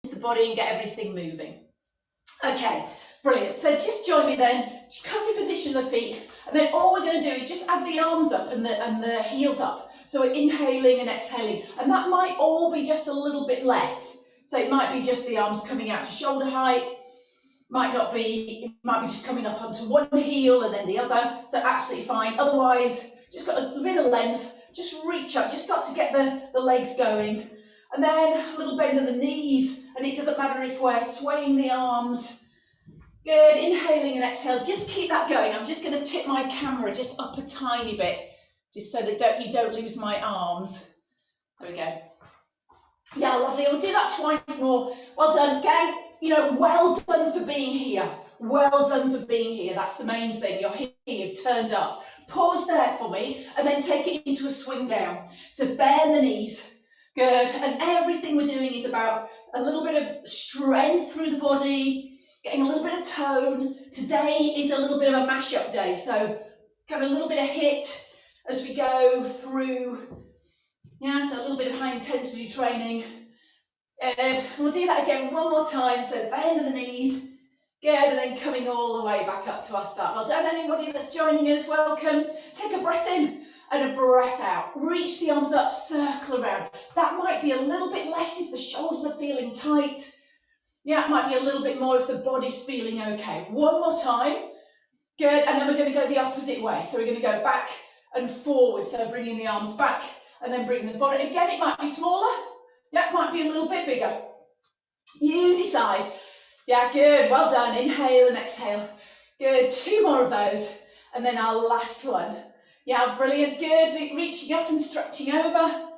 the body and get everything moving. Okay, brilliant. So just join me then, comfy position of the feet, and then all we're going to do is just add the arms up and the heels up. So we're inhaling and exhaling, and that might all be just a little bit less. So it might be just the arms coming out to shoulder height, might not be, it might be just coming up onto one heel and then the other, so absolutely fine. Otherwise, just got a bit of length, just reach up, just start to get the legs going. And then a little bend of the knees, and it doesn't matter if we're swaying the arms. Good, inhaling and exhale, just keep that going. I'm just going to tip my camera just up a tiny bit, just so that you don't lose my arms. There we go. Yeah, lovely, we'll do that twice more. Well done, gang. You know, well done for being here. Well done for being here. That's the main thing. You're here, you've turned up. Pause there for me, and then take it into a swing down. So bend the knees. Good, and everything we're doing is about a little bit of strength through the body, getting a little bit of tone. Today is a little bit of a mash-up day, so have a little bit of HIT as we go through. Yeah, so a little bit of high intensity training. And we'll do that again one more time, so bend the knees. Good, and then coming all the way back up to our start. Well done, anybody that's joining us, welcome. Take a breath in and a breath out. Reach the arms up, circle around. That might be a little bit less if the shoulders are feeling tight. Yeah, it might be a little bit more if the body's feeling okay. One more time. Good, and then we're going to go the opposite way. So we're going to go back and forward, so bringing the arms back and then bringing them forward. Again, it might be smaller. Yeah, it might be a little bit bigger. You decide. Yeah, good, well done. Inhale and exhale. Good, 2 more of those. And then our last one. Yeah, brilliant, good. Reaching up and stretching over.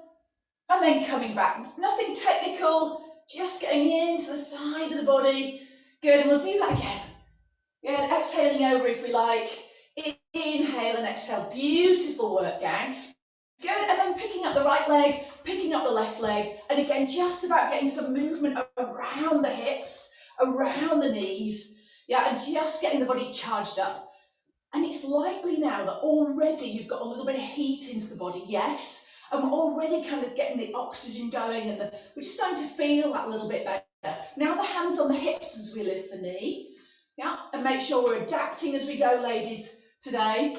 And then coming back. Nothing technical, just getting into the side of the body. Good, and we'll do that again. Good, exhaling over if we like. Inhale and exhale. Beautiful work, gang. Good, and then picking up the right leg, picking up the left leg, and again, just about getting some movement around the hips, around the knees, yeah, and just getting the body charged up. And it's likely now that already you've got a little bit of heat into the body, yes, and we're already kind of getting the oxygen going, and we're just starting to feel that a little bit better. Now the hands on the hips as we lift the knee, yeah, and make sure we're adapting as we go, ladies, today.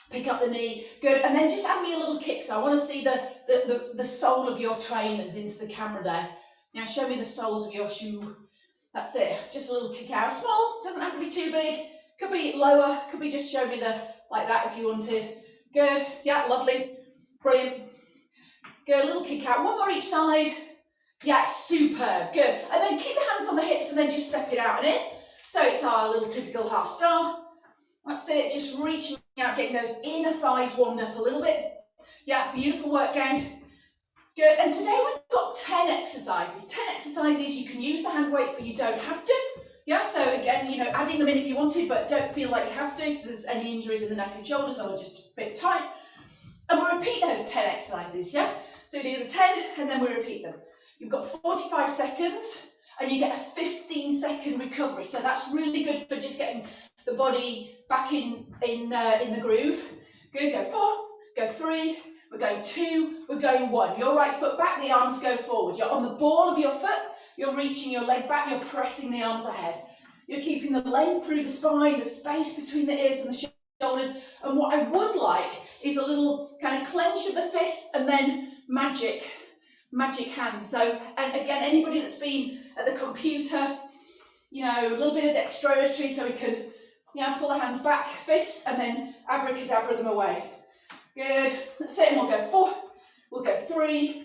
Pick up the knee, good, and then just add me a little kick. So I want to see the sole of your trainers into the camera there. Now show me the soles of your shoe. That's it, just a little kick out. Small, doesn't have to be too big. Could be lower, could be just show me like that if you wanted. Good, yeah, lovely, brilliant. Good, a little kick out, one more each side. Yeah, superb, good. And then keep the hands on the hips and then just step it out and in. So it's our little typical half star. That's it, just reaching out, getting those inner thighs warmed up a little bit. Yeah, beautiful work, gang. Good, and today we've got 10 exercises. 10 exercises, you can use the hand weights, but you don't have to. Yeah, so again, you know, adding them in if you wanted, but don't feel like you have to. If there's any injuries in the neck and shoulders or just a bit tight. And we'll repeat those 10 exercises, yeah? So we do the 10, and then we repeat them. You've got 45 seconds, and you get a 15-second recovery. So that's really good for just getting the body back in the groove. Good, go 4, go 3, we're going 2, we're going 1. Your right foot back, the arms go forward. You're on the ball of your foot, you're reaching your leg back, you're pressing the arms ahead. You're keeping the length through the spine, the space between the ears and the shoulders. And what I would like is a little kind of clench of the fist and then magic hands. So, and again, anybody that's been at the computer, you know, a little bit of dexterity so we can, yeah, pull the hands back, fists, and then abracadabra them away. Good, that's it, and we'll go 4, we'll go 3,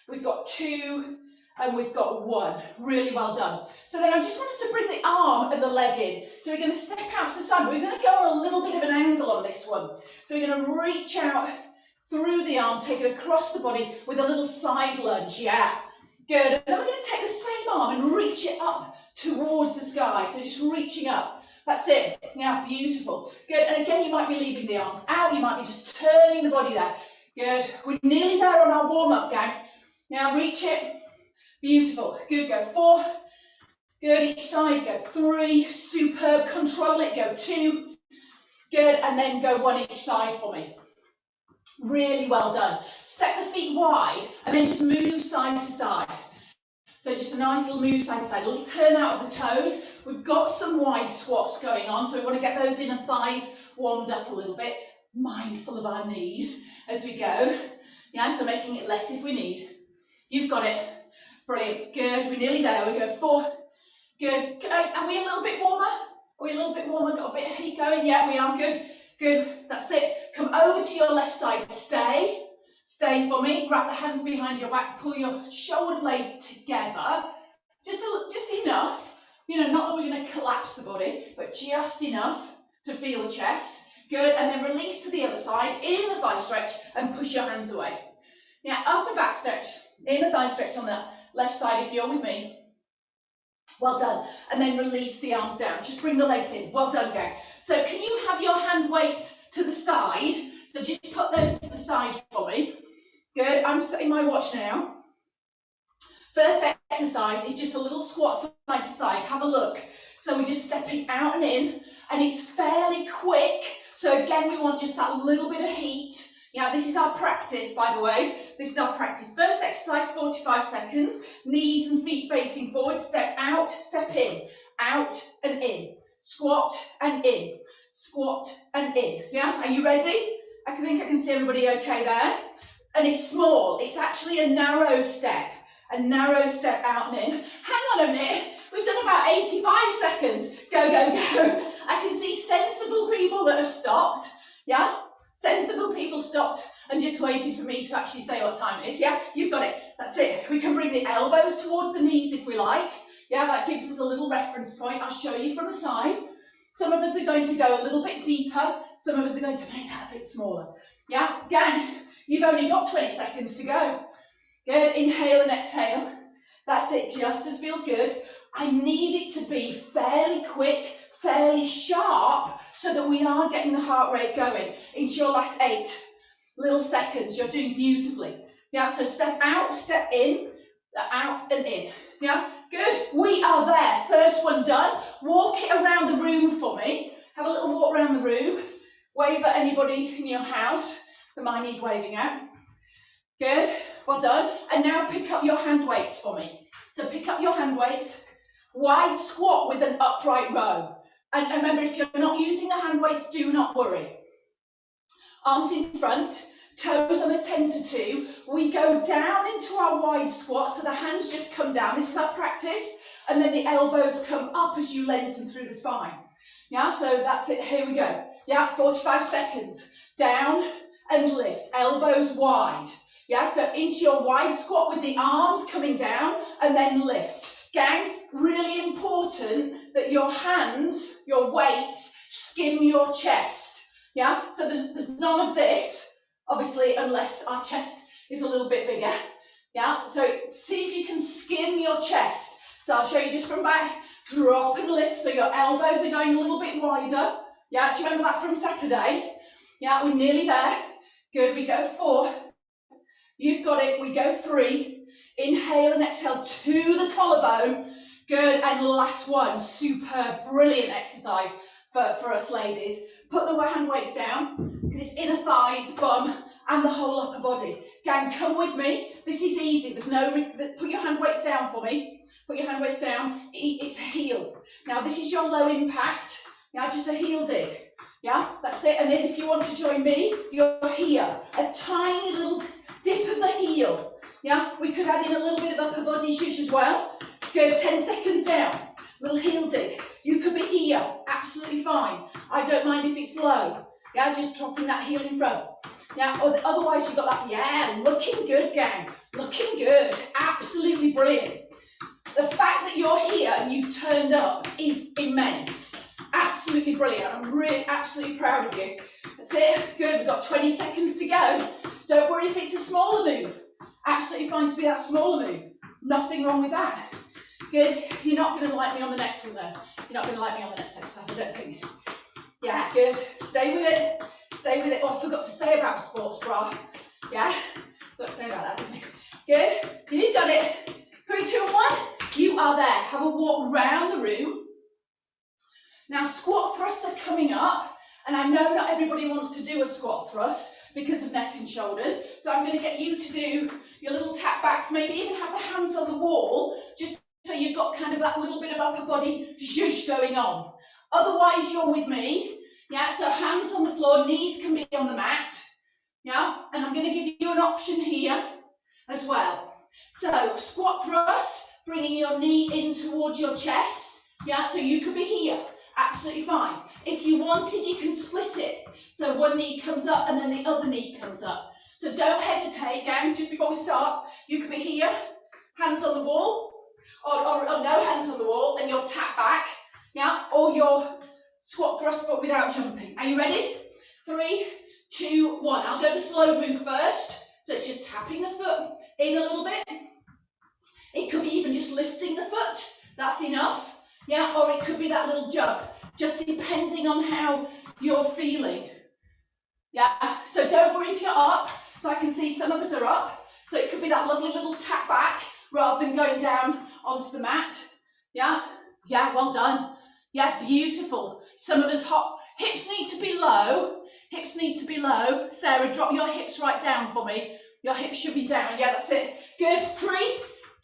we've got 2, and we've got 1. Really well done. So then I just want us to bring the arm and the leg in. So we're going to step out to the side, but we're going to go on a little bit of an angle on this one. So we're going to reach out through the arm, take it across the body with a little side lunge, yeah. Good, and then we're going to take the same arm and reach it up towards the sky, so just reaching up. That's it, yeah, beautiful. Good, and again, you might be leaving the arms out, you might be just turning the body there. Good, we're nearly there on our warm-up, gang. Now reach it, beautiful. Good, go 4. Good, each side, go 3, superb, control it, go 2. Good, and then go 1 each side for me. Really well done. Step the feet wide, and then just move side to side. So just a nice little move side to side, a little turn out of the toes. We've got some wide squats going on, so we want to get those inner thighs warmed up a little bit. Mindful of our knees as we go. Yeah, so making it less if we need. You've got it. Brilliant. Good. We're nearly there. We go 4. Good. Are we a little bit warmer? Are we a little bit warmer? Got a bit of heat going? Yeah, we are. Good. Good. That's it. Come over to your left side. Stay. Stay for me. Grab the hands behind your back. Pull your shoulder blades together. Just enough. You know, not that we're going to collapse the body, but just enough to feel the chest. Good. And then release to the other side. In the thigh stretch and push your hands away. Now, up and back stretch. In the thigh stretch on the left side if you're with me. Well done. And then release the arms down. Just bring the legs in. Well done, gang. So can you have your hand weights to the side? So just put those to the side for me. Good. I'm setting my watch now. First exercise is just a little squat side to side. Have a look. So we're just stepping out and in, and it's fairly quick. So again, we want just that little bit of heat. Yeah, this is our practice, by the way. This is our practice. First exercise, 45 seconds. Knees and feet facing forward. Step out, step in. Out and in. Squat and in. Squat and in. Yeah, are you ready? I think I can see everybody okay there. And it's small. It's actually a narrow step. A narrow step out and in. Hang on a minute. We've done about 85 seconds. Go, go, go. I can see sensible people that have stopped. Yeah? Sensible people stopped and just waited for me to actually say what time it is. Yeah, you've got it. That's it. We can bring the elbows towards the knees if we like. Yeah, that gives us a little reference point. I'll show you from the side. Some of us are going to go a little bit deeper. Some of us are going to make that a bit smaller. Yeah, gang, you've only got 20 seconds to go. Good. Inhale and exhale. That's it. Just as feels good. I need it to be fairly quick, fairly sharp, so that we are getting the heart rate going into your last 8 little seconds. You're doing beautifully. Yeah, so step out, step in, out and in. Yeah, good. We are there. First one done. Walk it around the room for me. Have a little walk around the room. Wave at anybody in your house that might need waving at. Good. Well done. And now pick up your hand weights for me. So pick up your hand weights. Wide squat with an upright row. And remember, if you're not using the hand weights, do not worry. Arms in front, toes on a 10 to 2. We go down into our wide squat, so the hands just come down. This is our practice. And then the elbows come up as you lengthen through the spine. Yeah, so that's it. Here we go. Yeah, 45 seconds. Down and lift. Elbows wide. Yeah, so into your wide squat with the arms coming down and then lift. Gang, really important that your hands, your weights, skim your chest. Yeah, so there's none of this, obviously, unless our chest is a little bit bigger. Yeah, so see if you can skim your chest. So I'll show you just from back. Drop and lift, so your elbows are going a little bit wider. Yeah, do you remember that from Saturday? Yeah, we're nearly there. Good, we go 4. You've got it. We go 3. Inhale and exhale to the collarbone. Good, and last one. Superb, brilliant exercise for us ladies. Put the hand weights down, because it's inner thighs, bum, and the whole upper body. Gang, come with me. This is easy. There's no, put your hand weights down for me. Put your hand weights down. It's a heel. Now, this is your low impact. Yeah, just a heel dig. Yeah, that's it. And then if you want to join me, you're here. A tiny little dip of the heel. Yeah, we could add in a little bit of upper body shush as well. Go 10 seconds down. Little heel dig. You could be here. Absolutely fine. I don't mind if it's low. Yeah, just dropping that heel in front. Yeah, otherwise you've got that. Yeah, looking good, gang. Looking good. Absolutely brilliant. The fact that you're here and you've turned up is immense. Absolutely brilliant. I'm really absolutely proud of you. That's it. Good. We've got 20 seconds to go. Don't worry if it's a smaller move. Absolutely fine to be that smaller move. Nothing wrong with that. Good. You're not going to like me on the next one though. You're not going to like me on the next exercise, I don't think. Yeah, good. Stay with it. Stay with it. Oh, I forgot to say about a sports bra. Yeah, forgot to say about that, didn't we? Good. You got it. 3, 2, and 1. You are there. Have a walk round the room. Now, squat thrusts are coming up. And I know not everybody wants to do a squat thrust. because of neck and shoulders. So I'm going to get you to do your little tap backs, maybe even have the hands on the wall, just so you've got kind of that little bit of upper body zhuzh going on. Otherwise, you're with me. Yeah, so hands on the floor, knees can be on the mat. Yeah, and I'm going to give you an option here as well. So squat thrust, bringing your knee in towards your chest. Yeah, so you could be here, absolutely fine. If you wanted, you can split it. So one knee comes up and then the other knee comes up. So don't hesitate, gang, just before we start. You could be here, hands on the wall, or no hands on the wall, and your tap back. Yeah, or your squat thrust but without jumping. Are you ready? 3, 2, 1. I'll go the slow move first. So it's just tapping the foot in a little bit. It could be even just lifting the foot. That's enough. Yeah, or it could be that little jump, just depending on how you're feeling. Yeah, so don't worry if you're up. So I can see some of us are up. So it could be that lovely little tap back rather than going down onto the mat. Yeah, yeah, well done. Yeah, beautiful. Some of us hips need to be low. Hips need to be low. Sarah, drop your hips right down for me. Your hips should be down. Yeah, that's it. Good. 3,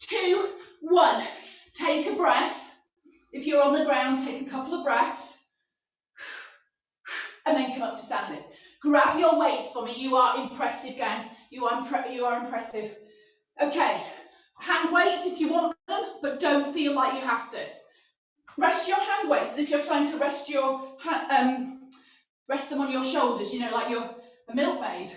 2, 1. Take a breath. If you're on the ground, take a couple of breaths. And then come up to standing. Grab your weights for me. You are impressive, gang. You are impressive. Okay. Hand weights if you want them, but don't feel like you have to. Rest your hand weights as if you're trying to rest rest them on your shoulders, you know, like you're a milkmaid.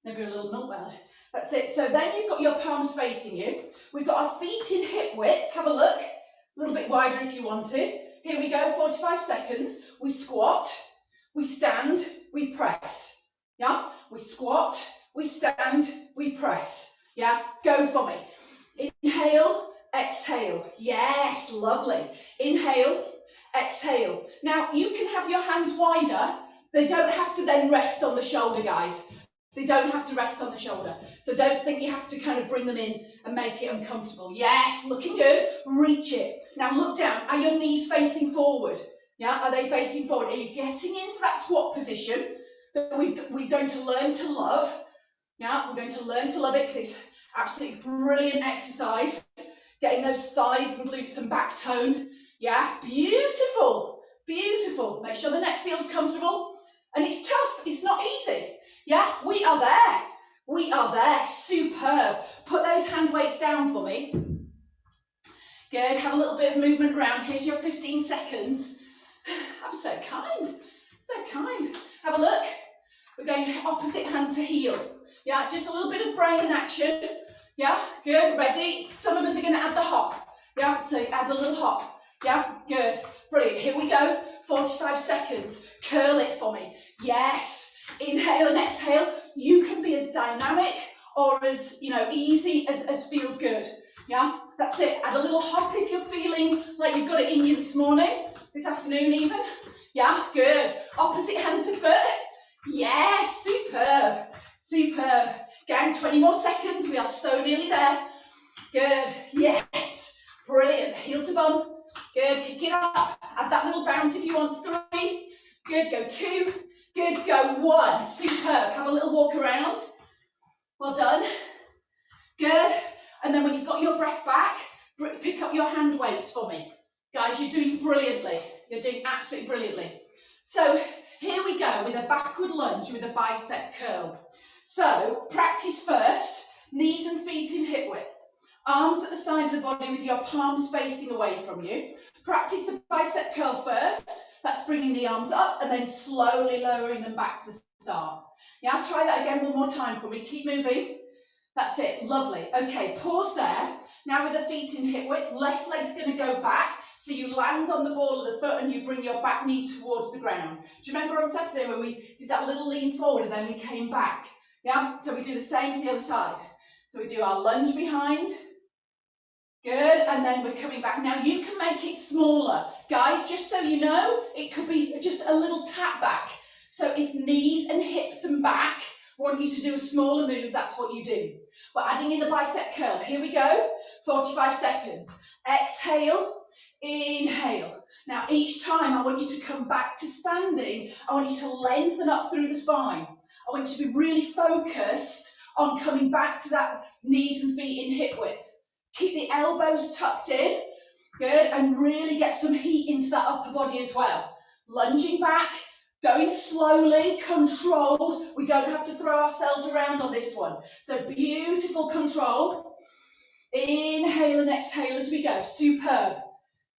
Maybe you're a little milkmaid. That's it. So then you've got your palms facing you. We've got our feet in hip width. Have a look. A little bit wider if you wanted. Here we go, 45 seconds. We squat, we stand, we press. Yeah? We squat, we stand, we press. Yeah? Go for me. Inhale, exhale. Yes, lovely. Inhale, exhale. Now, you can have your hands wider. They don't have to then rest on the shoulder, guys. They don't have to rest on the shoulder. So don't think you have to kind of bring them in and make it uncomfortable. Yes, looking good. Reach it. Now look down. Are your knees facing forward? Yeah, are they facing forward? Are you getting into that squat position that we're going to learn to love? Yeah, we're going to learn to love it because it's absolutely brilliant exercise. Getting those thighs and glutes and back toned. Yeah, beautiful. Beautiful. Make sure the neck feels comfortable. And it's tough. It's not easy. Yeah, we are there. We are there. Superb. Put those hand weights down for me. Good. Have a little bit of movement around. Here's your 15 seconds. I'm so kind. So kind. Have a look. We're going opposite hand to heel. Yeah, just a little bit of brain in action. Yeah, good. Ready? Some of us are going to add the hop. Yeah, so add the little hop. Yeah, good. Brilliant. Here we go. 45 seconds. Curl it for me. Yes. Inhale and exhale. You can be as dynamic or as, easy as feels good. Yeah, that's it. Add a little hop if you're feeling like you've got it in you this morning, this afternoon even. Yeah, good. Opposite hand to foot. Yeah, superb. Superb. Gang, 20 more seconds. We are so nearly there. Good. Yes. Brilliant. Heel to bum. Good. Kick it up. Add that little bounce if you want. 3. Good. Go 2. Good. Go 1. Superb. Have a little walk around. Well done. Good. And then when you've got your breath back, pick up your hand weights for me. Guys, you're doing brilliantly. You're doing absolutely brilliantly. So here we go with a backward lunge with a bicep curl. So practice first, knees and feet in hip width. Arms at the side of the body with your palms facing away from you. Practice the bicep curl first. That's bringing the arms up and then slowly lowering them back to the start. Yeah, try that again one more time for me. Keep moving. That's it. Lovely. Okay, pause there. Now with the feet in hip width, left leg's going to go back. So you land on the ball of the foot and you bring your back knee towards the ground. Do you remember on Saturday when we did that little lean forward and then we came back? Yeah, so we do the same to the other side. So we do our lunge behind. Good, and then we're coming back. Now you can make it smaller. Guys, just so you know, it could be just a little tap back. So if knees and hips and back want you to do a smaller move, that's what you do. We're adding in the bicep curl. Here we go, 45 seconds. Exhale, inhale. Now each time I want you to come back to standing. I want you to lengthen up through the spine. I want you to be really focused on coming back to that knees and feet in hip width. Keep the elbows tucked in, good, and really get some heat into that upper body as well. Lunging back, going slowly, controlled. We don't have to throw ourselves around on this one. So beautiful control. Inhale and exhale as we go. Superb.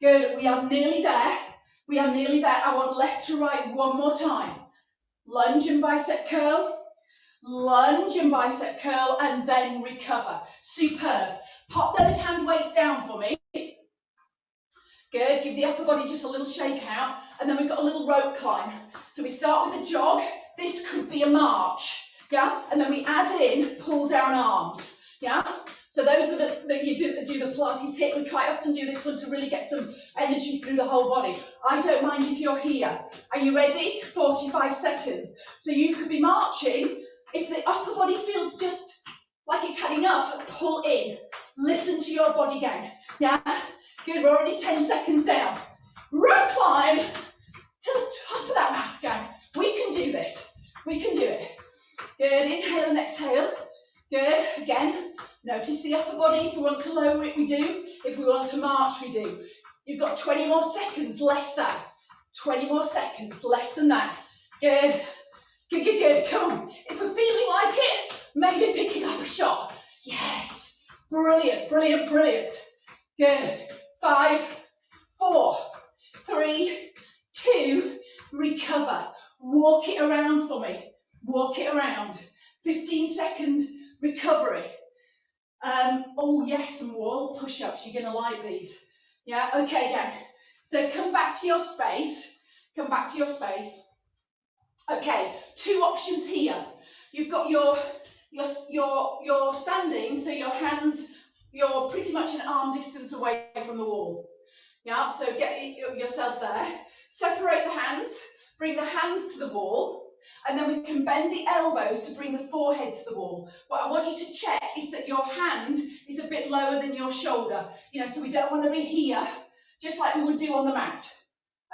Good. We are nearly there. We are nearly there. I want left to right one more time. Lunge and bicep curl. Lunge and bicep curl, and then recover. Superb. Pop those hand weights down for me. Good. Give the upper body just a little shake out, and then we've got a little rope climb. So we start with a jog. This could be a march, yeah? And then we add in pull down arms, yeah? So those that do the Pilates HIIT, we quite often do this one to really get some energy through the whole body. I don't mind if you're here. Are you ready? 45 seconds. So you could be marching. If the upper body feels just like it's had enough, pull in. Listen to your body go. Yeah? Good, we're already 10 seconds down. Rope climb to the top of that mask gang. We can do this. We can do it. Good, inhale and exhale. Good, again, notice the upper body. If we want to lower it, we do. If we want to march, we do. You've got 20 more seconds, less than. 20 more seconds, less than that. Good, good, good, good. Come on. If we're feeling like it, maybe picking up a shot. Yes, brilliant, brilliant, brilliant. Good. 5, 4, 3, 2, recover. Walk it around for me. Walk it around. 15 second recovery. Oh yes, some wall push-ups. You're going to like these. Yeah, okay, again. So come back to your space. Come back to your space. Okay, 2 options here. You've got your standing, so your hands, you're pretty much an arm distance away from the wall. Yeah, so get yourself there. Separate the hands, bring the hands to the wall, and then we can bend the elbows to bring the forehead to the wall. What I want you to check is that your hand is a bit lower than your shoulder. You know, so we don't want to be here, just like we would do on the mat.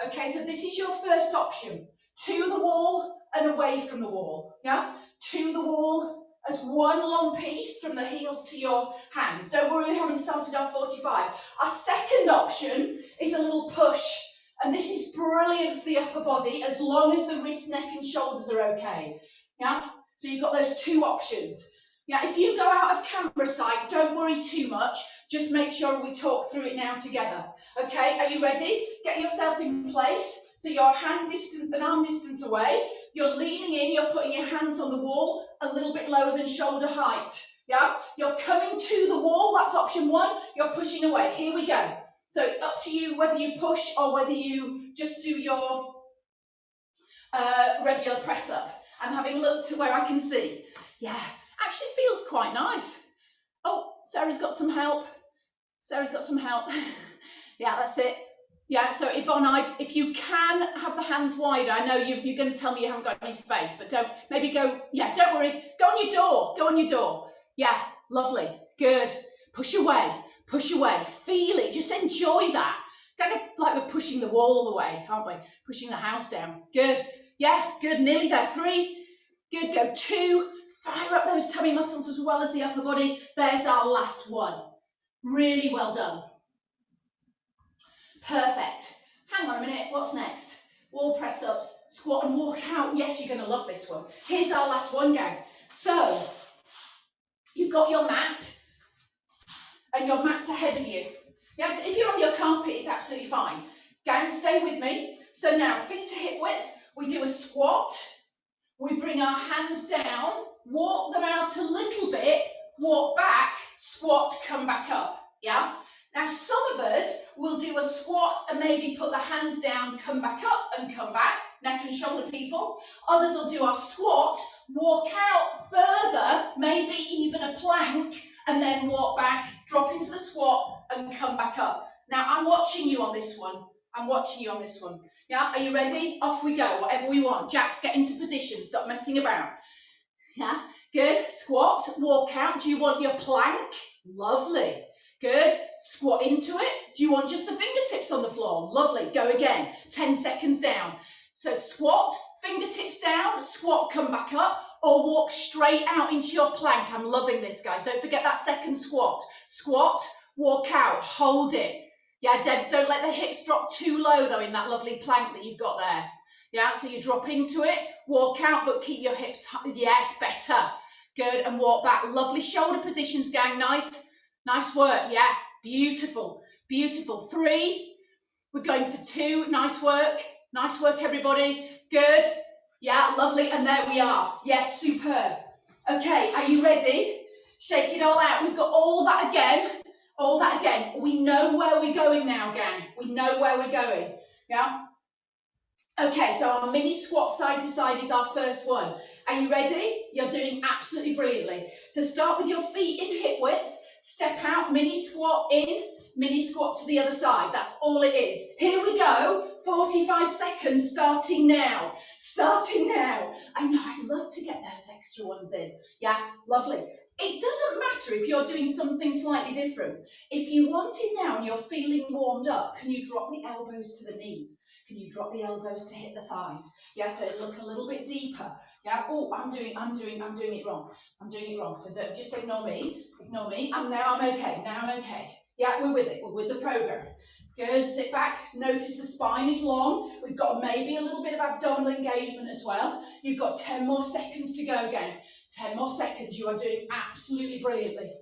Okay, so this is your first option. To the wall and away from the wall. Yeah, to the wall as one long piece from the heels to your hands. Don't worry, we haven't started our 45. Our second option is a little push. And this is brilliant for the upper body as long as the wrist, neck and shoulders are okay. Yeah, so you've got those 2 options. Yeah, if you go out of camera sight, don't worry too much. Just make sure we talk through it now together. Okay, are you ready? Get yourself in place. So you're hand distance and arm distance away. You're leaning in, you're putting your hands on the wall a little bit lower than shoulder height. Yeah, you're coming to the wall, that's option 1. You're pushing away. Here we go. So it's up to you whether you push or whether you just do your regular press up. I'm having a look to where I can see. Yeah, actually feels quite nice. Oh, Sarah's got some help. Sarah's got some help. Yeah, that's it. Yeah, so Yvonne, if you can have the hands wider, I know you're going to tell me you haven't got any space, but don't, maybe go, yeah, don't worry. Go on your door. Go on your door. Yeah, lovely. Good. Push away. Push away, feel it, just enjoy that. Kind of like we're pushing the wall away, aren't we? Pushing the house down. Good, yeah, good, nearly there. 3, good, go 2. Fire up those tummy muscles as well as the upper body. There's our last one. Really well done. Perfect. Hang on a minute, what's next? Wall press ups, squat and walk out. Yes, you're going to love this one. Here's our last one, gang. So, you've got your mat. And your mat's ahead of you. Yeah, if you're on your carpet, it's absolutely fine. Gang, stay with me. So now, feet to hip width, we do a squat. We bring our hands down, walk them out a little bit, walk back, squat, come back up. Yeah? Now, some of us will do a squat and maybe put the hands down, come back up and come back, neck and shoulder people. Others will do our squat, walk out further, maybe even a plank, and then walk back, drop into the squat and come back up. Now, I'm watching you on this one. I'm watching you on this one. Yeah, are you ready? Off we go, whatever we want. Jacks, get into position, stop messing about. Yeah, good. Squat, walk out. Do you want your plank? Lovely. Good. Squat into it. Do you want just the fingertips on the floor? Lovely. Go again. 10 seconds down. So squat, fingertips down, squat, come back up. or walk straight out into your plank. I'm loving this, guys. Don't forget that second squat. Squat, walk out, hold it. Yeah, Debs, don't let the hips drop too low though in that lovely plank that you've got there. Yeah, so you drop into it, walk out, but keep your hips, yes, better. Good, and walk back. Lovely shoulder positions, gang. Nice work. Yeah, beautiful, beautiful. 3, we're going for 2. Nice work, everybody. Good, yeah, lovely, and there we are. Yes, superb. Okay, are you ready? Shake it all out. We've got all that again. We know where we're going now, gang. We know where we're going. Yeah? Okay, so our mini squat side to side is our first one. Are you ready? You're doing absolutely brilliantly. So start with your feet in hip width, step out, mini squat in, mini squat to the other side. That's all it is. Here we go. 45 seconds starting now. I know, I'd love to get those extra ones in. Yeah, lovely. It doesn't matter if you're doing something slightly different. If you want it now and you're feeling warmed up, can you drop the elbows to the knees? Can you drop the elbows to hit the thighs? Yeah, so look a little bit deeper. Yeah, oh, I'm doing it wrong. So don't, just ignore me, and now I'm okay. Yeah, we're with it, we're with the program. Good, sit back, notice the spine is long. We've got maybe a little bit of abdominal engagement as well. You've got 10 more seconds to go again. 10 more seconds, you are doing absolutely brilliantly.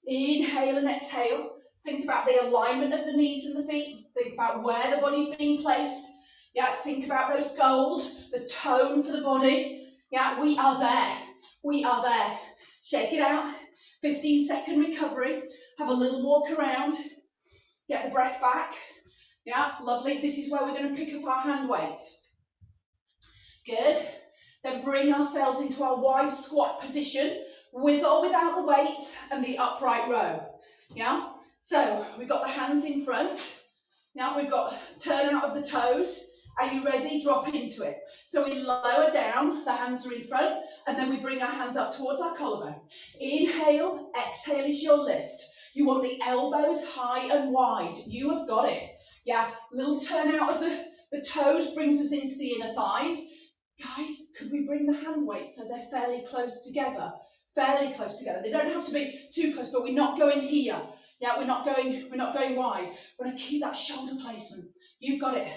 Inhale and exhale. Think about the alignment of the knees and the feet. Think about where the body's being placed. Yeah, think about those goals, the tone for the body. Yeah, we are there. Shake it out. 15-second recovery. Have a little walk around. Get the breath back. Yeah, lovely. This is where we're going to pick up our hand weights. Good. Then bring ourselves into our wide squat position with or without the weights and the upright row. Yeah. So we've got the hands in front. Now we've got turn out of the toes. Are you ready? Drop into it. So we lower down, the hands are in front, and then we bring our hands up towards our collarbone. Inhale, exhale is your lift. You want the elbows high and wide. You have got it. Yeah, little turn out of the toes brings us into the inner thighs. Guys, could we bring the hand weights so they're fairly close together? Fairly close together. They don't have to be too close, but we're not going here. Yeah, we're not going wide. We're going to keep that shoulder placement. You've got it.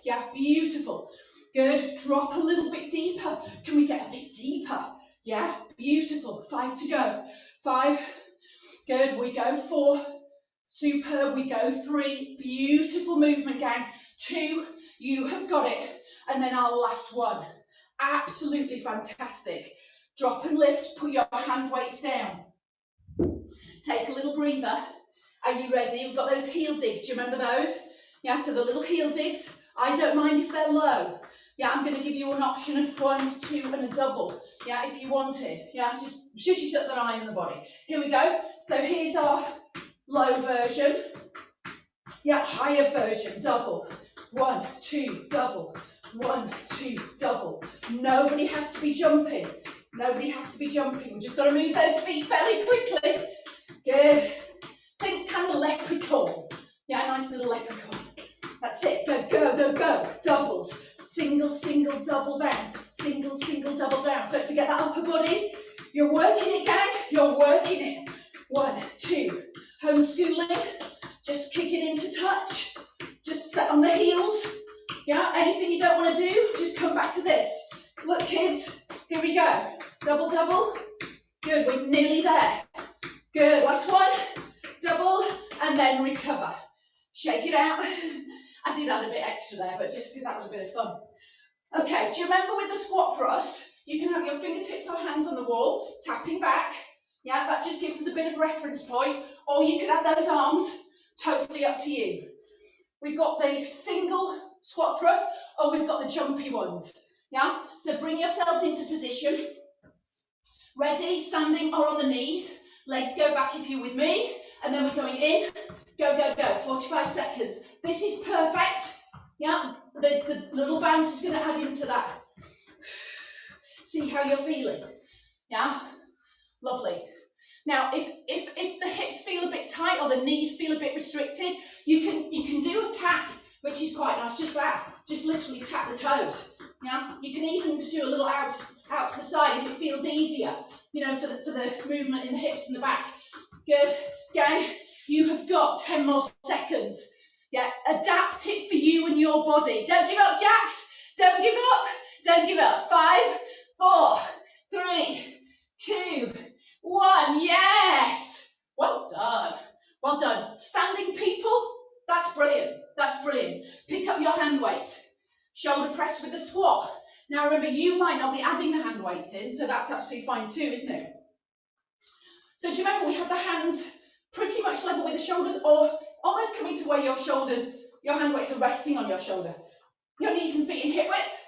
Yeah, beautiful. Good. Drop a little bit deeper. Can we get a bit deeper? Yeah, beautiful. 5 to go. 5. Good. We go 4. Superb. We go 3. Beautiful movement, gang. 2. You have got it. And then our last one. Absolutely fantastic. Drop and lift. Put your hand weights down. Take a little breather. Are you ready? We've got those heel digs. Do you remember those? Yeah, so the little heel digs. I don't mind if they're low. Yeah, I'm going to give you an option of 1, 2 and a double. Yeah, if you wanted. Yeah, just shush it up the line in the body. Here we go. So here's our low version. Yeah, higher version. Double. 1, 2, double. 1, 2, double. Nobody has to be jumping. We've just got to move those feet fairly quickly. Good. Think kind of leprechaun. Yeah, nice little leprechaun. That's it. Go. Doubles. Single, double bounce. Single, double bounce. Don't forget that upper body. You're working it, gang. You're working it. 1, 2. Homeschooling. Just kick it into touch. Just sit on the heels. Yeah, anything you don't want to do, just come back to this. Look, kids. Here we go. Double. Good. We're nearly there. Good. Last one. Double. And then recover. Shake it out. I did add a bit extra there, but just because that was a bit of fun. Okay, do you remember with the squat thrust, you can have your fingertips or hands on the wall, tapping back. Yeah, that just gives us a bit of reference point. Or you could add those arms, totally up to you. We've got the single squat thrust, or we've got the jumpy ones. Yeah, so bring yourself into position. Ready, standing or on the knees. Legs go back if you're with me. And then we're going in. Go. 45 seconds. This is perfect. Yeah, the little bounce is going to add into that. See how you're feeling. Yeah, lovely. Now, if the hips feel a bit tight or the knees feel a bit restricted, you can do a tap, which is quite nice. Just that. Just literally tap the toes. Yeah, you can even just do a little out to the side if it feels easier, you know, for the movement in the hips and the back. Good. Gang, you have got 10 more seconds. Yeah, adapt it for you and your body. Don't give up, Jax. Don't give up. Don't give up. 5, 4, 3, 2, 1. Yes. Well done. Well done. Standing people, that's brilliant. That's brilliant. Pick up your hand weights. Shoulder press with the squat. Now remember, you might not be adding the hand weights in, so that's absolutely fine too, isn't it? So do you remember we had the hands pretty much level with the shoulders, or almost coming to where your shoulders, your hand weights are resting on your shoulder. Your knees and feet in hip width.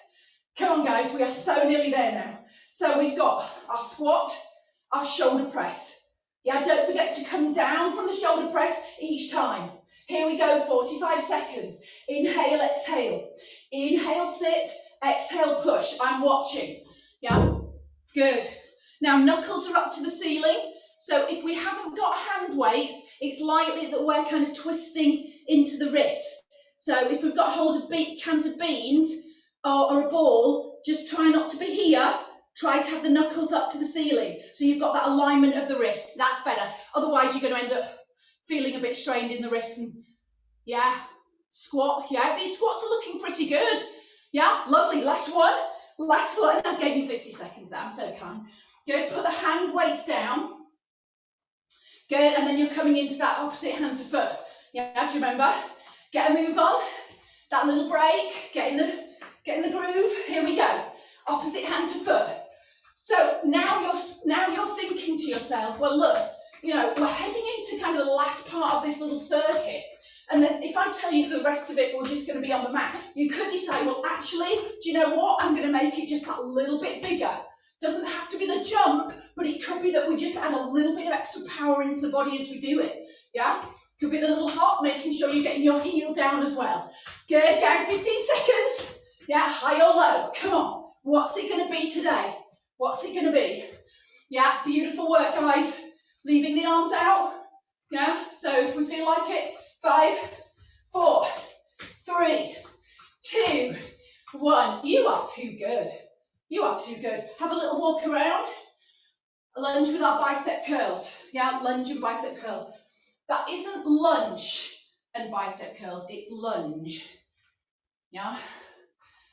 Come on guys, we are so nearly there now. So we've got our squat, our shoulder press. Yeah, don't forget to come down from the shoulder press each time. Here we go, 45 seconds. Inhale, exhale. Inhale, sit, exhale, push. I'm watching. Yeah, good. Now knuckles are up to the ceiling. So if we haven't got hand weights, it's likely that we're kind of twisting into the wrist. So if we've got hold of cans of beans or a ball, just try not to be here. Try to have the knuckles up to the ceiling. So you've got that alignment of the wrist. That's better. Otherwise, you're going to end up feeling a bit strained in the wrist. And yeah, squat. Yeah, these squats are looking pretty good. Yeah, lovely. Last one. Last one. I gave you 50 seconds there. I'm so kind. Good. Put the hand weights down. Good, and then you're coming into that opposite hand to foot. Yeah, do you remember? Get a move on. That little break. Get in the groove. Here we go. Opposite hand to foot. So now you're thinking to yourself, well, look, you know, we're heading into kind of the last part of this little circuit. And then if I tell you the rest of it, we're just going to be on the mat, you could decide, well, actually, do you know what? I'm going to make it just that little bit bigger. Doesn't have to be the jump, but it could be that we just add a little bit of extra power into the body as we do it. Yeah? Could be the little hop, making sure you're getting your heel down as well. Good, gang, 15 seconds. Yeah, high or low. Come on. What's it going to be today? What's it going to be? Yeah, beautiful work, guys. Leaving the arms out. Yeah, so if we feel like it, 5, 4, 3, 2, 1. You are too good. You are too good. Have a little walk around. Lunge with our bicep curls. Yeah, lunge and bicep curls. That isn't lunge and bicep curls, it's lunge. Yeah.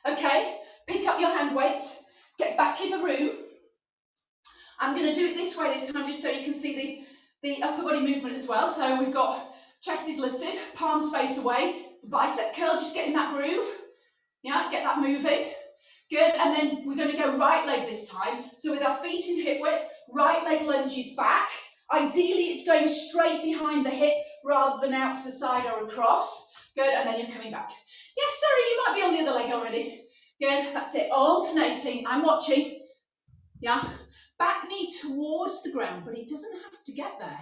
Okay, pick up your hand weights. Get back in the room. I'm going to do it this way this time, just so you can see the upper body movement as well. So we've got chest is lifted, palms face away, bicep curl, just get in that groove. Yeah, get that moving. Good, and then we're going to go right leg this time. So with our feet in hip width, right leg lunges back. Ideally, it's going straight behind the hip rather than out to the side or across. Good, and then you're coming back. Yes, sorry, you might be on the other leg already. Good, that's it, alternating. I'm watching. Yeah, back knee towards the ground, but it doesn't have to get there.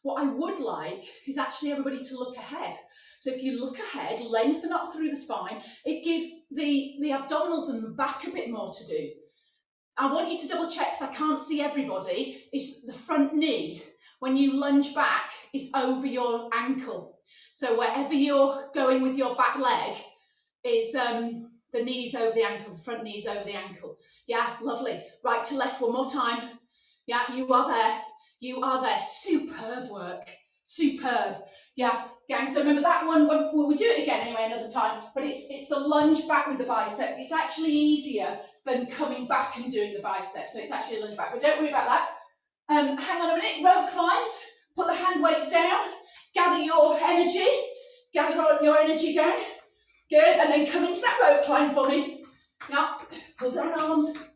What I would like is actually everybody to look ahead. So if you look ahead, lengthen up through the spine, it gives the abdominals and the back a bit more to do. I want you to double check, because I can't see everybody, is the front knee, when you lunge back, is over your ankle. So wherever you're going with your back leg, is the knees over the ankle, the front knees over the ankle. Yeah, lovely. Right to left one more time. Yeah, you are there. You are there. Superb work. Superb. Yeah, gang. So remember that one, well, we do it again anyway another time, but it's the lunge back with the bicep. It's actually easier than coming back and doing the bicep. So it's actually a lunge back, but don't worry about that. Hang on a minute. Rope climbs. Put the hand weights down. Gather your energy. Gather your energy going. Good, and then come into that rope climb for me. Now, pull down arms.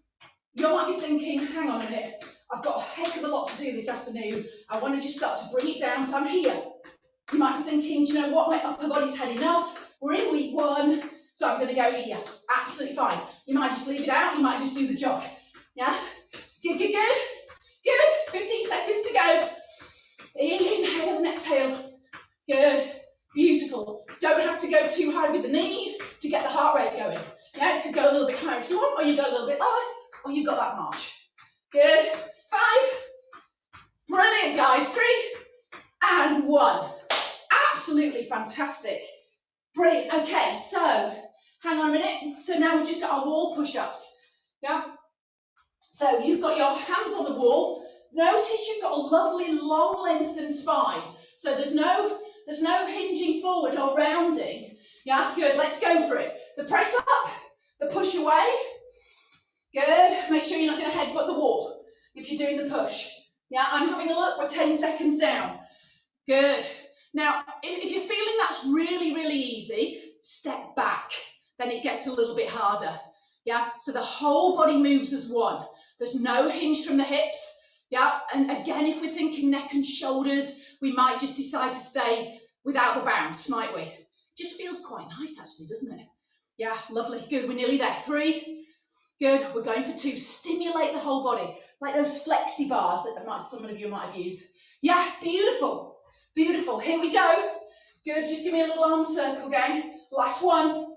You might be thinking, hang on a minute, I've got a heck of a lot to do this afternoon. I want to just start to bring it down, so I'm here. You might be thinking, do you know what, my upper body's had enough. We're in week 1, so I'm going to go here. Absolutely fine. You might just leave it out, you might just do the jog. Yeah? Good, good, good. Good. 15 seconds to go. Inhale and exhale. Good. Beautiful. Don't have to go too high with the knees to get the heart rate going. Yeah, it could go a little bit higher if you want, or you go a little bit lower, or you've got that march. Good. 5. Brilliant, guys. 3 and 1. Absolutely fantastic. Brilliant. Okay, so hang on a minute. So now we've just got our wall push-ups. Yeah. So you've got your hands on the wall. Notice you've got a lovely long lengthened spine. So there's no hinging forward or rounding. Yeah, good, let's go for it. The press up, the push away. Good, make sure you're not going to headbutt the wall if you're doing the push. Yeah, I'm having a look, we're 10 seconds down. Good. Now, if you're feeling that's really, really easy, step back. Then it gets a little bit harder. Yeah, so the whole body moves as one. There's no hinge from the hips. Yeah, and again, if we're thinking neck and shoulders, we might just decide to stay without the bounce, might we? Just feels quite nice actually, doesn't it? Yeah, lovely. Good, we're nearly there. 3. Good, we're going for 2. Stimulate the whole body, like those flexi bars that some of you might have used. Yeah, beautiful. Beautiful, here we go. Good, just give me a little arm circle, gang. Last one.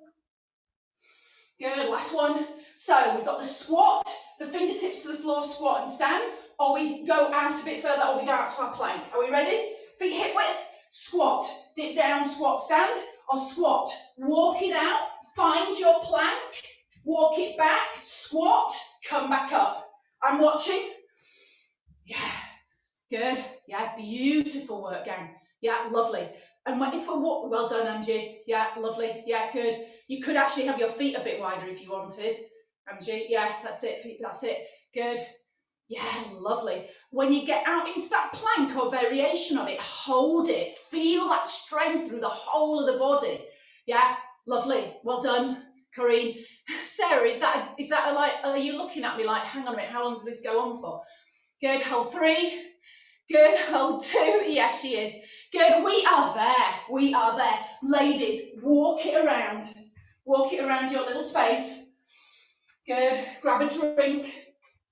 Good, last one. So we've got the squat, the fingertips to the floor, squat and stand, or we go out a bit further, or we go out to our plank. Are we ready? Feet hip width, squat, dip down, squat, stand, or squat. Walk it out, find your plank, walk it back, squat, come back up. I'm watching. Yeah. Good. Yeah, beautiful work, gang. Yeah, lovely. And if we're walking, well done, Angie. Yeah, lovely. Yeah, good. You could actually have your feet a bit wider if you wanted, Angie. Yeah, that's it. That's it. Good. Yeah, lovely. When you get out into that plank or variation of it, hold it. Feel that strength through the whole of the body. Yeah, lovely. Well done, Corinne. Sarah, is that a like? Are you looking at me like, hang on a minute? How long does this go on for? Good. Hold 3. Good, hold 2, yes she is. Good, we are there, we are there. Ladies, walk it around your little space. Good, grab a drink.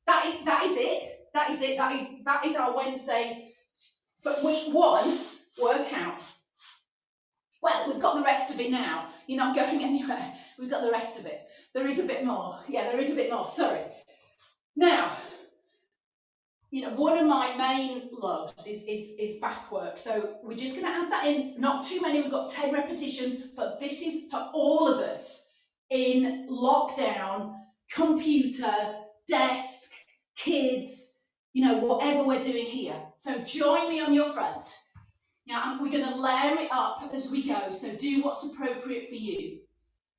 That is it, that is our Wednesday, for week 1 workout. Well, we've got the rest of it now. You're not going anywhere, we've got the rest of it. There is a bit more, yeah, there is a bit more, sorry. Now, you know, one of my main loves is back work. So we're just going to add that in. Not too many, we've got 10 repetitions, but this is for all of us in lockdown, computer, desk, kids, you know, whatever we're doing here. So join me on your front. Now, we're going to layer it up as we go. So do what's appropriate for you.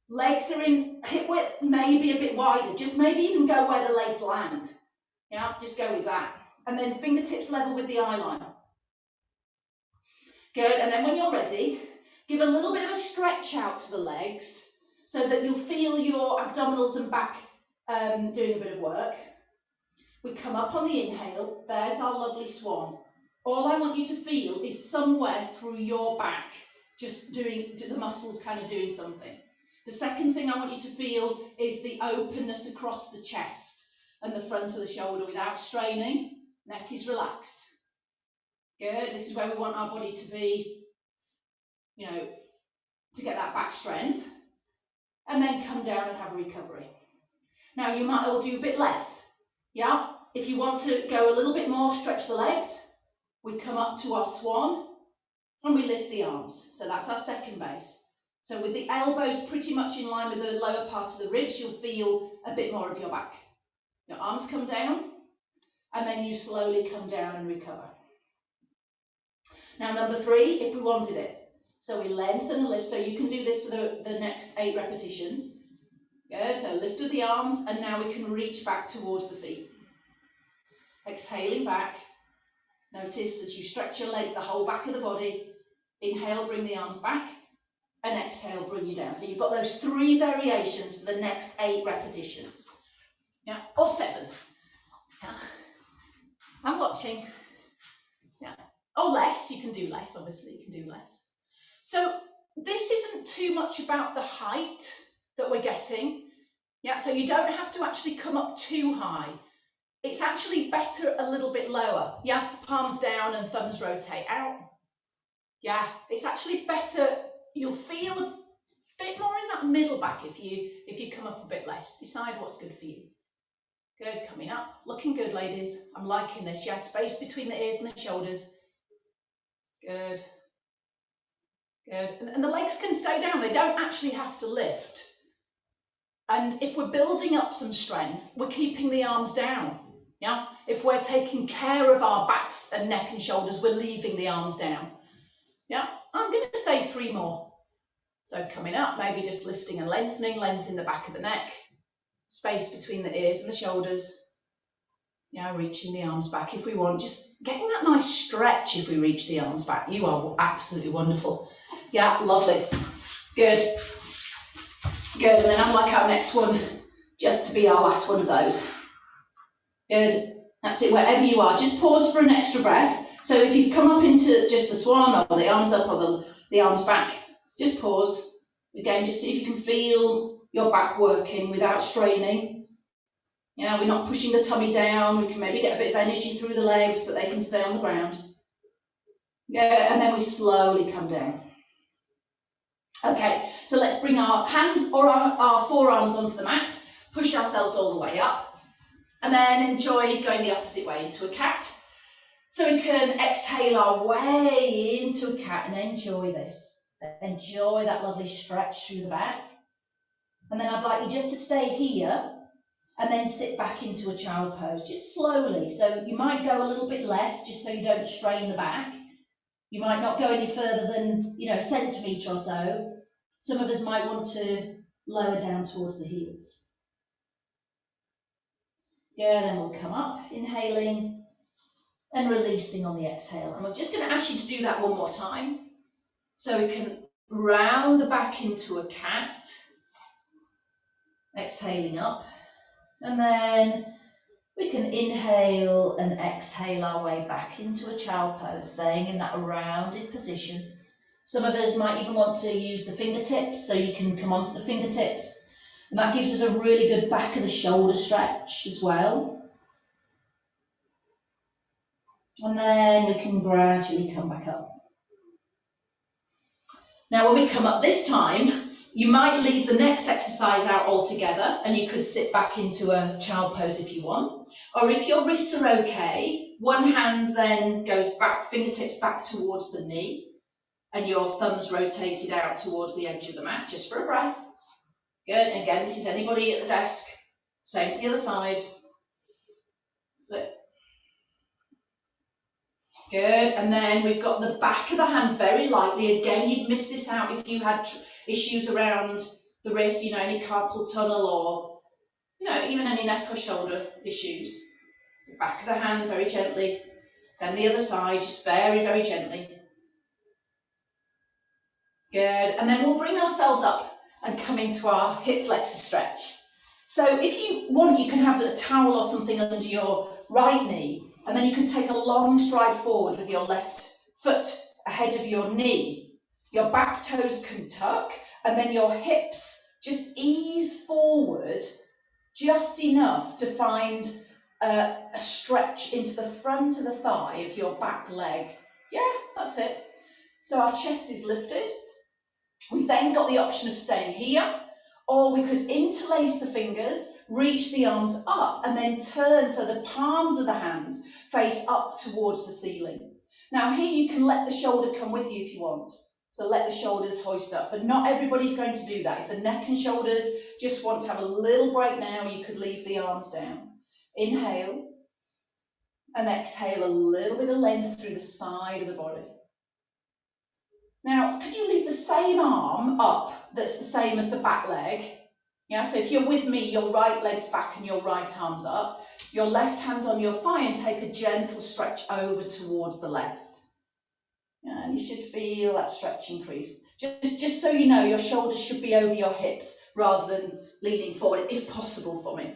Legs are in hip width, maybe a bit wider. Just maybe even go where the legs land. Yeah, just go with that. And then fingertips level with the eye line. Good, and then when you're ready, give a little bit of a stretch out to the legs so that you'll feel your abdominals and back doing a bit of work. We come up on the inhale, there's our lovely swan. All I want you to feel is somewhere through your back, just doing the muscles kind of doing something. The second thing I want you to feel is the openness across the chest and the front of the shoulder without straining. Neck is relaxed. Good, this is where we want our body to be, you know, to get that back strength. And then come down and have a recovery. Now you might all do a bit less, yeah? If you want to go a little bit more, stretch the legs. We come up to our swan and we lift the arms. So that's our second base. So with the elbows pretty much in line with the lower part of the ribs, you'll feel a bit more of your back. Your arms come down, and then you slowly come down and recover. Now number 3, if we wanted it. So we lengthen and lift, so you can do this for the next 8 repetitions. Yeah, so lifted the arms, and now we can reach back towards the feet. Exhaling back. Notice as you stretch your legs, the whole back of the body. Inhale, bring the arms back, and exhale, bring you down. So you've got those 3 variations for the next 8 repetitions. Yeah, or 7. Yeah. I'm watching. Yeah. Or less, you can do less, obviously, you can do less. So this isn't too much about the height that we're getting. Yeah, so you don't have to actually come up too high. It's actually better a little bit lower. Yeah, palms down and thumbs rotate out. Yeah, it's actually better. You'll feel a bit more in that middle back if you come up a bit less. Decide what's good for you. Good, coming up. Looking good, ladies. I'm liking this. Yeah, space between the ears and the shoulders. Good. Good. And the legs can stay down. They don't actually have to lift. And if we're building up some strength, we're keeping the arms down. Yeah? If we're taking care of our backs and neck and shoulders, we're leaving the arms down. Yeah? I'm going to say 3 more. So coming up, maybe just lifting and lengthening, lengthening the back of the neck, space between the ears and the shoulders. Yeah, reaching the arms back if we want, just getting that nice stretch if we reach the arms back. You are absolutely wonderful. Yeah, lovely. Good. Good, and then I'd like our next one just to be our last one of those. Good. That's it, wherever you are. Just pause for an extra breath. So if you've come up into just the swan or the arms up or the arms back, just pause. Again, just see if you can feel your back working without straining. Yeah, we're not pushing the tummy down. We can maybe get a bit of energy through the legs, but they can stay on the ground. Yeah, and then we slowly come down. Okay, so let's bring our hands or our forearms onto the mat, push ourselves all the way up, and then enjoy going the opposite way into a cat. So we can exhale our way into a cat and enjoy this. Enjoy that lovely stretch through the back. And then I'd like you just to stay here and then sit back into a child pose, just slowly. So you might go a little bit less, just so you don't strain the back. You might not go any further than, a centimetre or so. Some of us might want to lower down towards the heels. Yeah, then we'll come up, inhaling and releasing on the exhale. And we're just going to ask you to do that one more time. So we can round the back into a cat, exhaling up. And then we can inhale and exhale our way back into a child pose, staying in that rounded position. Some of us might even want to use the fingertips, so you can come onto the fingertips. And that gives us a really good back of the shoulder stretch as well. And then we can gradually come back up. Now when we come up this time, you might leave the next exercise out altogether and you could sit back into a child pose if you want. Or if your wrists are okay, one hand then goes back, fingertips back towards the knee and your thumbs rotated out towards the edge of the mat, just for a breath. Good, and again, this is anybody at the desk. Same to the other side. So, good, and then we've got the back of the hand very lightly. Again, you'd miss this out if you had issues around the wrist, any carpal tunnel or, even any neck or shoulder issues. So back of the hand very gently, then the other side, just very, very gently. Good, and then we'll bring ourselves up and come into our hip flexor stretch. So if you want, you can have a towel or something under your right knee, and then you can take a long stride forward with your left foot ahead of your knee. Your back toes can tuck, and then your hips just ease forward just enough to find a stretch into the front of the thigh of your back leg. Yeah, that's it. So our chest is lifted. We've then got the option of staying here, or we could interlace the fingers, reach the arms up, and then turn so the palms of the hand face up towards the ceiling. Now here you can let the shoulder come with you if you want. So let the shoulders hoist up, but not everybody's going to do that. If the neck and shoulders just want to have a little break now, you could leave the arms down. Inhale, and exhale a little bit of length through the side of the body. Now, could you leave the same arm up that's the same as the back leg? Yeah, so if you're with me, your right leg's back and your right arm's up. Your left hand on your thigh and take a gentle stretch over towards the left. Yeah, and you should feel that stretch increase. Just so you know, your shoulders should be over your hips rather than leaning forward, if possible for me.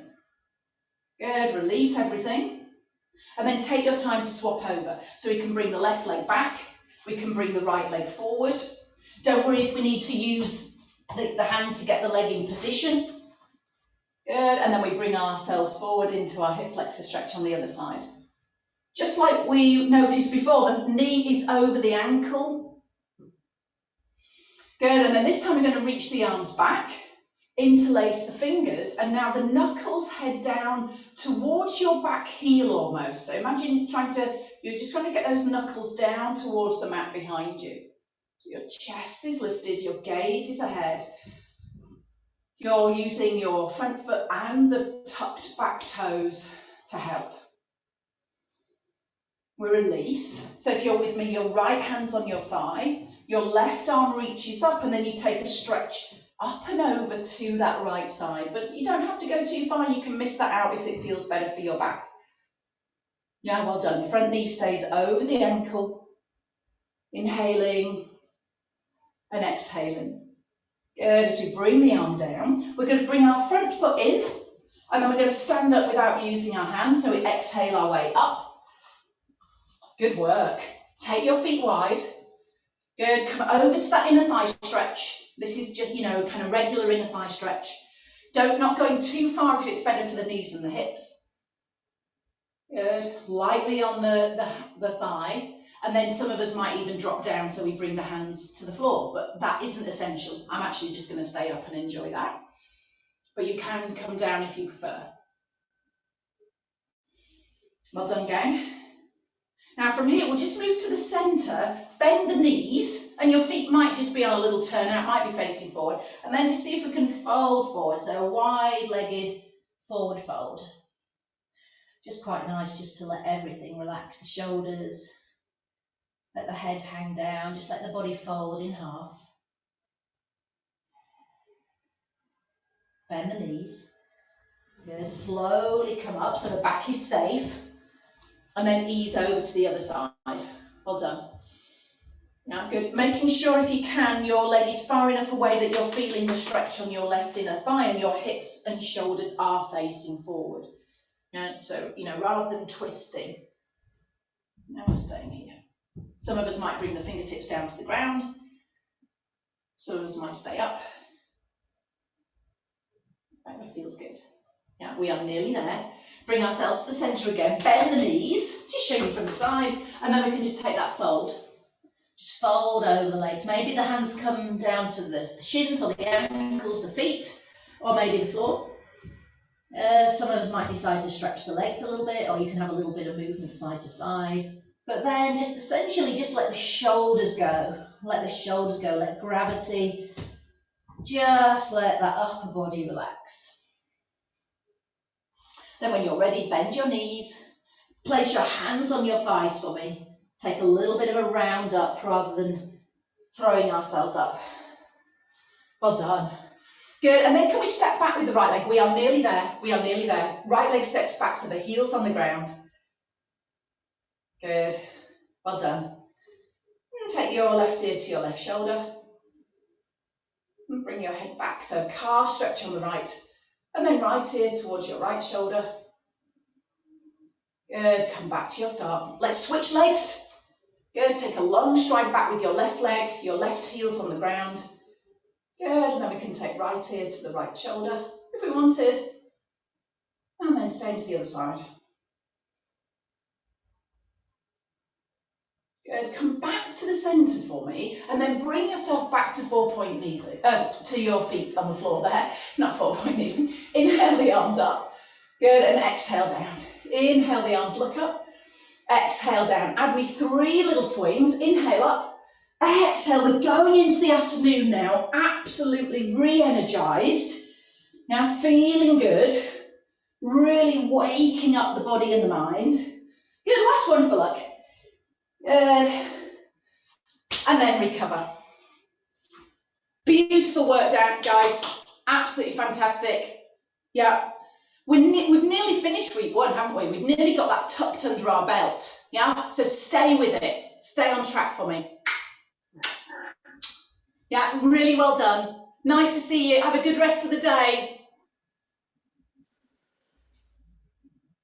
Good, release everything. And then take your time to swap over. So we can bring the left leg back. We can bring the right leg forward. Don't worry if we need to use the hand to get the leg in position. Good, and then we bring ourselves forward into our hip flexor stretch on the other side. Just like we noticed before, the knee is over the ankle. Good, and then this time we're going to reach the arms back, interlace the fingers, and now the knuckles head down towards your back heel almost. So imagine you're just going to get those knuckles down towards the mat behind you. So your chest is lifted, your gaze is ahead. You're using your front foot and the tucked back toes to help. We release. So if you're with me, your right hand's on your thigh, your left arm reaches up, and then you take a stretch up and over to that right side. But you don't have to go too far. You can miss that out if it feels better for your back. Yeah, well done. Front knee stays over the ankle. Inhaling and exhaling. Good. As we bring the arm down, we're going to bring our front foot in, and then we're going to stand up without using our hands. So we exhale our way up. Good work. Take your feet wide. Good. Come over to that inner thigh stretch. This is just, kind of regular inner thigh stretch. Not going too far if it's better for the knees and the hips. Good. Lightly on the thigh. And then some of us might even drop down, so we bring the hands to the floor. But that isn't essential. I'm actually just going to stay up and enjoy that. But you can come down if you prefer. Well done, gang. Now from here, we'll just move to the centre, bend the knees, and your feet might just be on a little turnout, might be facing forward, and then just see if we can fold forward, so a wide-legged forward fold. Just quite nice just to let everything relax, the shoulders, let the head hang down, just let the body fold in half. Bend the knees. You're going to slowly come up so the back is safe. And then ease over to the other side. Well done. Yeah, good. Making sure if you can, your leg is far enough away that you're feeling the stretch on your left inner thigh and your hips and shoulders are facing forward. Yeah, so, rather than twisting. Now we're staying here. Some of us might bring the fingertips down to the ground. Some of us might stay up. That feels good. Yeah, we are nearly there. Bring ourselves to the centre again, bend the knees, just show you from the side, and then we can just take that fold. Just fold over the legs. Maybe the hands come down to the shins or the ankles, the feet, or maybe the floor. Some of us might decide to stretch the legs a little bit, or you can have a little bit of movement side to side. But then just essentially just let the shoulders go. Let the shoulders go, let gravity, just let that upper body relax. Then when you're ready, bend your knees, place your hands on your thighs for me. Take a little bit of a round up rather than throwing ourselves up. Well done. Good, and then can we step back with the right leg? We are nearly there, we are nearly there. Right leg steps back so the heel's on the ground. Good, well done. And take your left ear to your left shoulder. And bring your head back, so calf stretch on the right. And then right ear towards your right shoulder. Good, come back to your start. Let's switch legs. Good, take a long stride back with your left leg, your left heel's on the ground. Good, and then we can take right ear to the right shoulder, if we wanted. And then same to the other side. Good, come back to the centre for me, and then bring yourself back to 4-point kneeling, to your feet on the floor there, not 4-point kneeling. Inhale the arms up, good, and exhale down. Inhale the arms, look up, exhale down. Add we 3 little swings, inhale up, exhale, we're going into the afternoon now, absolutely re-energised. Now feeling good, really waking up the body and the mind. Good, last one for luck. Good. And then recover. Beautiful work down, guys. Absolutely fantastic. Yeah. We've nearly finished week 1, haven't we? We've nearly got that tucked under our belt. Yeah. So stay with it. Stay on track for me. Yeah. Really well done. Nice to see you. Have a good rest of the day.